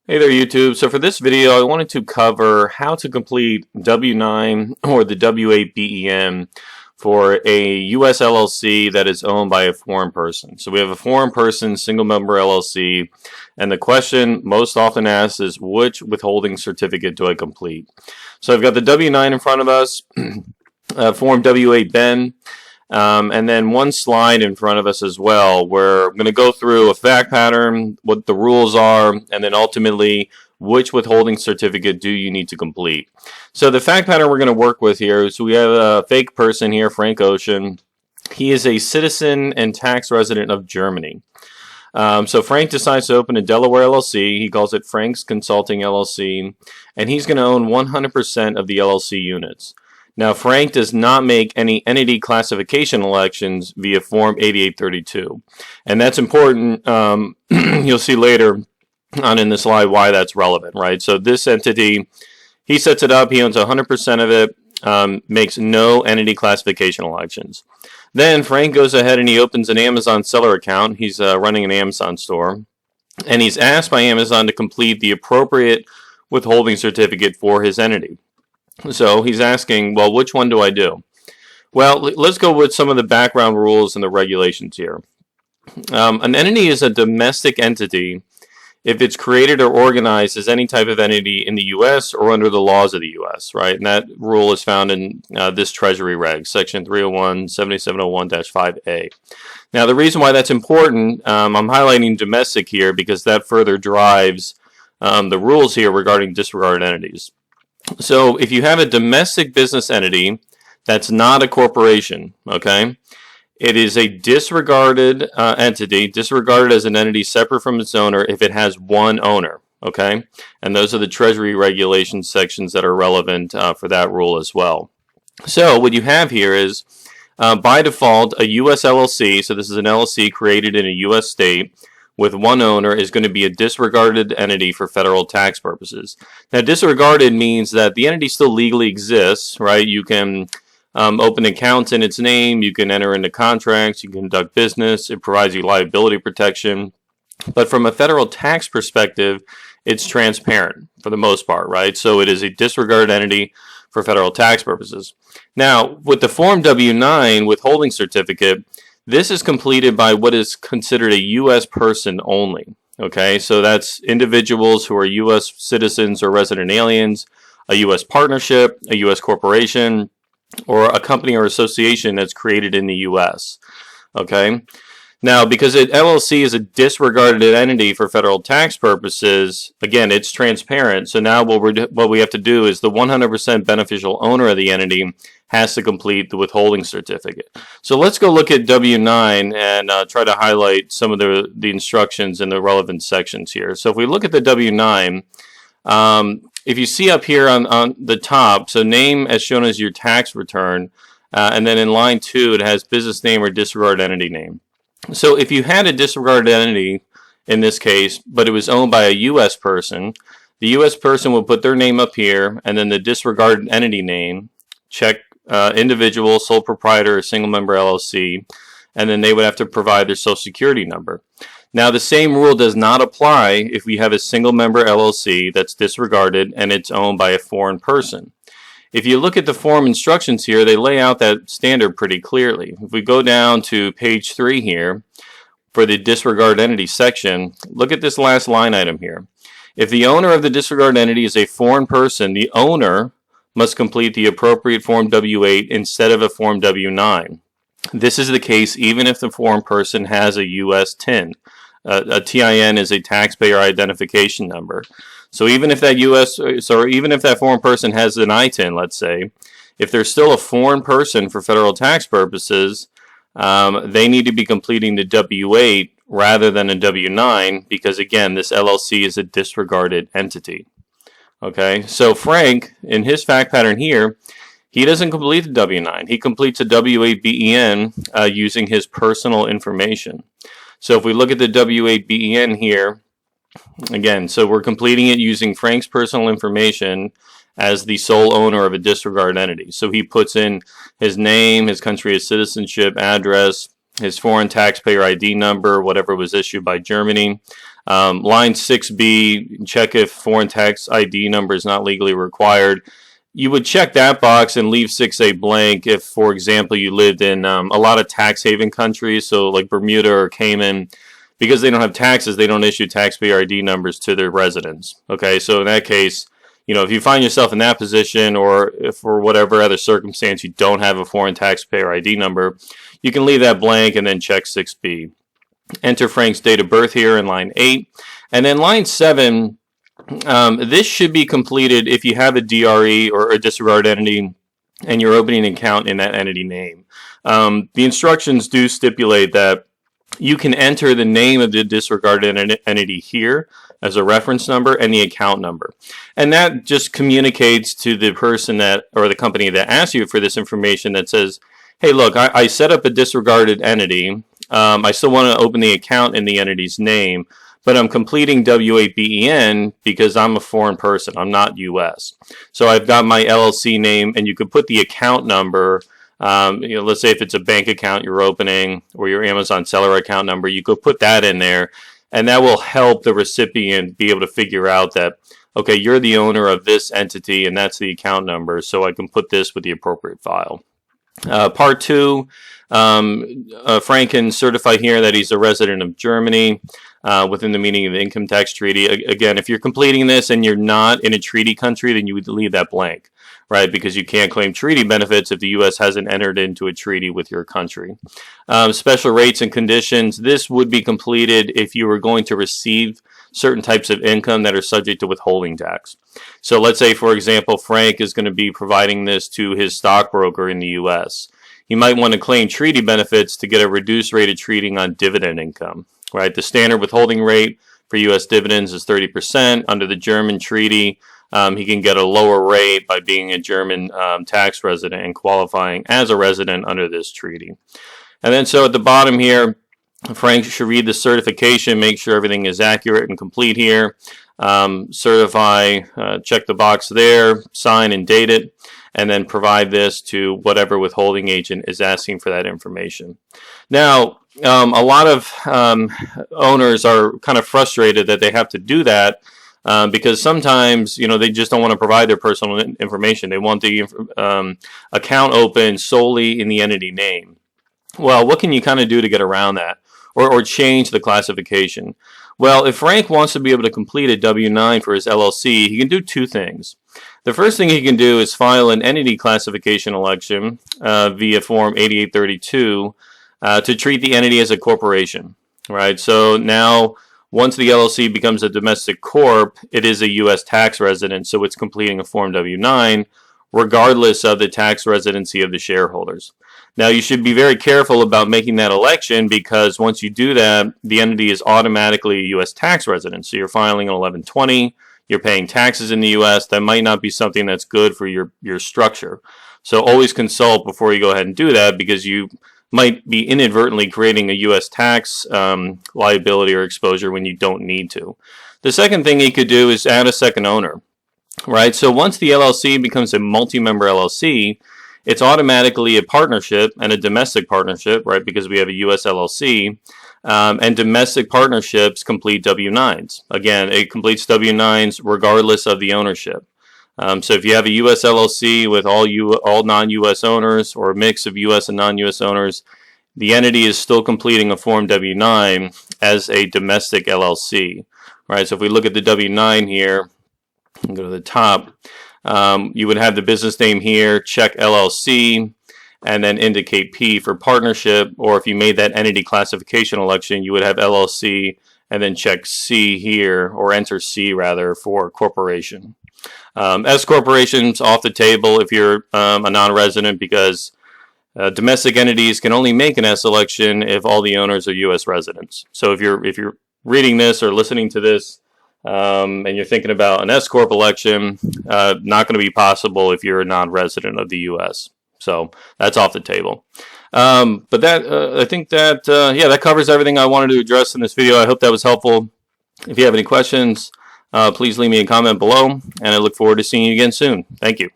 Hey there YouTube. So for this video I wanted to cover how to complete W-9 or the W-8BEN for a U.S. LLC that is owned by a foreign person. So we have a foreign person single member LLC, and the question most often asked is which withholding certificate do I complete? So I've got the W-9 in front of us, form W-8BEN. And then one slide in front of us as well, where I'm going to go through a fact pattern, what the rules are, and then ultimately which withholding certificate do you need to complete. So the fact pattern we're going to work with here is we have a fake person here, Frank Ocean. He is a citizen and tax resident of Germany. So Frank decides to open a Delaware LLC. He calls it Frank's Consulting LLC, and he's going to own 100% of the LLC units. Now, Frank does not make any entity classification elections via Form 8832. And that's important. You'll see later on in the slide why that's relevant, right? So this entity, he sets it up, he owns 100% of it, makes no entity classification elections. Then Frank goes ahead and he opens an Amazon seller account. He's running an Amazon store. And he's asked by Amazon to complete the appropriate withholding certificate for his entity. So he's asking, well, which one do I do? Well, let's go with some of the background rules and the regulations here. An entity is a domestic entity if it's created or organized as any type of entity in the U.S. or under the laws of the U.S., right? And that rule is found in this Treasury Reg, Section 301, 7701-5A. Now, the reason why that's important, I'm highlighting domestic here because that further drives the rules here regarding disregarded entities. So if you have a domestic business entity that's not a corporation, okay, it is a disregarded entity, disregarded as an entity separate from its owner if it has one owner, okay? And those are the Treasury regulations sections that are relevant for that rule as well. So what you have here is, by default, a U.S. LLC, so this is an LLC created in a U.S. state, with one owner is going to be a disregarded entity for federal tax purposes. Now, disregarded means that the entity still legally exists, right? You can open accounts in its name, you can enter into contracts, you can conduct business, it provides you liability protection. But from a federal tax perspective, it's transparent for the most part, right? So it is a disregarded entity for federal tax purposes. Now, with the Form W-9 withholding certificate, this is completed by what is considered a U.S. person only, okay? So that's individuals who are U.S. citizens or resident aliens, a U.S. partnership, a U.S. corporation, or a company or association that's created in the U.S., okay? Now, because an LLC is a disregarded entity for federal tax purposes, again, it's transparent. So now what we have to do is the 100% beneficial owner of the entity has to complete the withholding certificate. So let's go look at W-9 and try to highlight some of the instructions in the relevant sections here. So if we look at the W-9, if you see up here on the top, so name as shown as your tax return, and then in line 2 it has business name or disregarded entity name. So if you had a disregarded entity in this case, but it was owned by a U.S. person, the U.S. person will put their name up here, and then the disregarded entity name, check individual, sole proprietor, or single member LLC, and then they would have to provide their social security number. Now, the same rule does not apply if we have a single member LLC that's disregarded and it's owned by a foreign person. If you look at the form instructions here, they lay out that standard pretty clearly. If we go down to page 3 here, for the disregarded entity section, look at this last line item here. If the owner of the disregarded entity is a foreign person, the owner must complete the appropriate Form W-8 instead of a Form W-9. This is the case even if the foreign person has a U.S. TIN. A TIN is a taxpayer identification number. So even if that even if that foreign person has an ITIN, let's say, if they're still a foreign person for federal tax purposes, they need to be completing the W-8 rather than a W-9 because, again, this LLC is a disregarded entity. Okay, so Frank, in his fact pattern here, he doesn't complete the W-9. He completes a W-8BEN using his personal information. So if we look at the W-8BEN here, again, so we're completing it using Frank's personal information as the sole owner of a disregarded entity. So he puts in his name, his country of citizenship, address, his foreign taxpayer ID number, whatever was issued by Germany, Line 6B, check if foreign tax ID number is not legally required. You would check that box and leave 6A blank if, for example, you lived in a lot of tax haven countries, so like Bermuda or Cayman. Because they don't have taxes, they don't issue taxpayer ID numbers to their residents. Okay, so in that case, if you find yourself in that position, or if for whatever other circumstance you don't have a foreign taxpayer ID number, you can leave that blank and then check 6B. Enter Frank's date of birth here in line 8. And then line 7, this should be completed if you have a DRE or a disregarded entity and you're opening an account in that entity name. The instructions do stipulate that you can enter the name of the disregarded entity here as a reference number and the account number. And that just communicates to the person that, or the company that asks you for this information, that says, hey, look, I set up a disregarded entity. I still want to open the account in the entity's name, but I'm completing W-8BEN because I'm a foreign person. I'm not U.S. So I've got my LLC name, and you could put the account number. Let's say if it's a bank account you're opening or your Amazon seller account number, you could put that in there, and that will help the recipient be able to figure out that, okay, you're the owner of this entity and that's the account number, so I can put this with the appropriate file. Part 2, Frank can certify here that he's a resident of Germany within the meaning of the income tax treaty. Again, if you're completing this and you're not in a treaty country, then you would leave that blank, right? Because you can't claim treaty benefits if the U.S. hasn't entered into a treaty with your country. Special rates and conditions. This would be completed if you were going to receive certain types of income that are subject to withholding tax. So let's say, for example, Frank is going to be providing this to his stockbroker in the U.S. He might want to claim treaty benefits to get a reduced rate of treating on dividend income, right? The standard withholding rate for U.S. dividends is 30%. Under the German treaty, he can get a lower rate by being a German tax resident and qualifying as a resident under this treaty. And then so at the bottom here, Frank should read the certification, make sure everything is accurate and complete here. Certify, check the box there, sign and date it, and then provide this to whatever withholding agent is asking for that information. Now, a lot of owners are kind of frustrated that they have to do that because sometimes, they just don't want to provide their personal information. They want the account open solely in the entity name. Well, what can you kind of do to get around that or change the classification? Well, if Frank wants to be able to complete a W-9 for his LLC, he can do two things. The first thing he can do is file an entity classification election via Form 8832 to treat the entity as a corporation, right? So now, once the LLC becomes a domestic corp, it is a U.S. tax resident, so it's completing a Form W-9, regardless of the tax residency of the shareholders. Now, you should be very careful about making that election because once you do that, the entity is automatically a U.S. tax resident. So you're filing an 1120, you're paying taxes in the U.S. That might not be something that's good for your structure. So always consult before you go ahead and do that because you might be inadvertently creating a U.S. tax liability or exposure when you don't need to. The second thing you could do is add a second owner, right? So once the LLC becomes a multi-member LLC, it's automatically a partnership and a domestic partnership, right? Because we have a U.S. LLC, and domestic partnerships complete W-9s. Again, it completes W-9s regardless of the ownership. So if you have a U.S. LLC with all non-U.S. owners or a mix of U.S. and non-U.S. owners, the entity is still completing a Form W-9 as a domestic LLC, right? So if we look at the W-9 here, and go to the top, you would have the business name here, check LLC, and then indicate P for partnership, or if you made that entity classification election, you would have LLC, and then check C here, or enter C rather, for corporation. S corporations off the table if you're a non-resident because domestic entities can only make an S election if all the owners are U.S. residents. So if you're reading this or listening to this, and you're thinking about an S Corp election, not going to be possible if you're a non-resident of the U.S. So that's off the table. But that I think that that covers everything I wanted to address in this video. I hope that was helpful. If you have any questions, please leave me a comment below, and I look forward to seeing you again soon. Thank you.